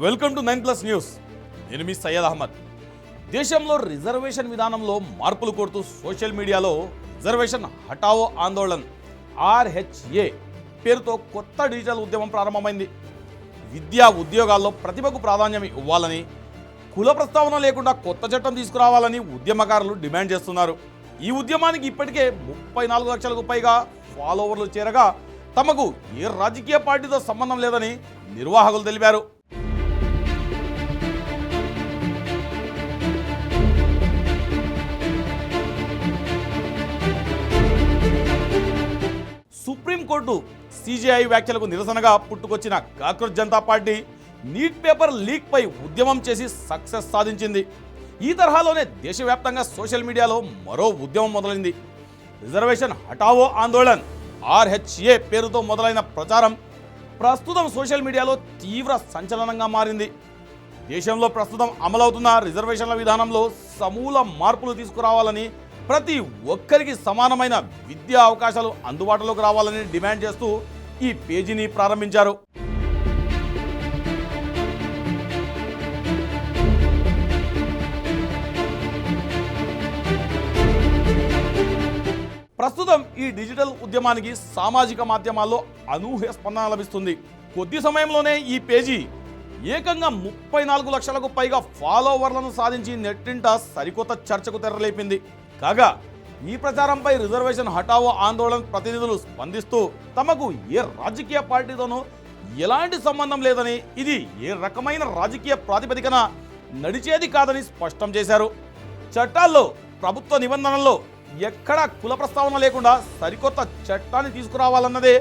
Welcome to 9+ news. నేను మీ సయ్యద్ అహ్మద్. దేశంలో reservation విధానంలో మార్పులు కోరుతూ సోషల్ మీడియాలో రిజర్వేషన్ హటావో ఆందోళన్ RHA పేరుతో కొత్త డిజిటల్ ఉద్యమం ప్రారంభమైంది. విద్యా ఉద్యోగాల్లో ప్రతిభకు ప్రాధాన్యం ఇవ్వాలని, కుల ప్రస్తావన లేకుండా కొత్త చట్టం తీసుకురావాలని ఉద్యమకారులు డిమాండ్ చేస్తున్నారు. ఈ ఉద్యమానికి ఇప్పటికే 34 లక్షలకు పైగా ఫాలోవర్లు చేరగా తమకు ఏ రాజకీయ పార్టీతో సంబంధం లేదని నిర్వాహకులు తెలిపారు. సుప్రీంకోర్టు CJI వ్యాఖ్యలకు నిరసనగా పుట్టుకొచ్చిన cockroach Janata party NEET paper leak పై ఉద్యమం చేసి సక్సెస్ సాధించింది. ఈ తరహాలోనే దేశవ్యాప్తంగా సోషల్ మీడియాలో మరో ఉద్యమం మొదలైంది. రిజర్వేషన్ హటావో ఆందోళన్ RHA పేరుతో మొదలైన ప్రచారం ప్రస్తుతం సోషల్ మీడియాలో తీవ్ర సంచలనంగా మారింది. దేశంలో ప్రస్తుతం అమలవుతున్న రిజర్వేషన్ల విధానంలో సమూల మార్పులు తీసుకురావాలని, ప్రతి ఒక్కరికి సమానమైన విద్యా అవకాశాలు అందుబాటులోకి రావాలని డిమాండ్ చేస్తూ ఈ పేజీని ప్రారంభించారు. ప్రస్తుతం ఈ డిజిటల్ ఉద్యమానికి సామాజిక మాధ్యమాల్లో అనూహ్య స్పందన లభిస్తుంది. కొద్ది సమయంలోనే ఈ పేజీ ఏకంగా 34 లక్షలకు పైగా ఫాలోవర్లను సాధించి నెట్టింట సరికొత్త చర్చకు తెరలేపింది. కాగా ఈ ప్రచారంపై రిజర్వేషన్ హటావో ఆందోళన్ ప్రతినిధులు స్పందిస్తూ తమకు ఏ రాజకీయ పార్టీతోనూ ఎలాంటి సంబంధం లేదని, ఇది ఏ రకమైన రాజకీయ ప్రాతిపదికన నడిచేది కాదని స్పష్టం చేశారు. చట్టాల్లో, ప్రభుత్వ నిబంధనల్లో ఎక్కడా కుల ప్రస్తావన లేకుండా సరికొత్త చట్టాన్ని తీసుకురావాలన్నదే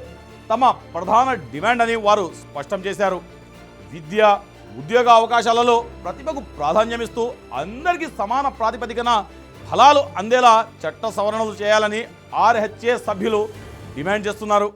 తమ ప్రధాన డిమాండ్ అని వారు స్పష్టం చేశారు. విద్య, ఉద్యోగ అవకాశాలలో ప్రతిభకు ప్రాధాన్యమిస్తూ అందరికీ సమాన ప్రాతిపదికన ఫలాలు అందేలా చట్ట సవరణలు చేయాలని RHA సభ్యులు డిమాండ్ చేస్తున్నారు.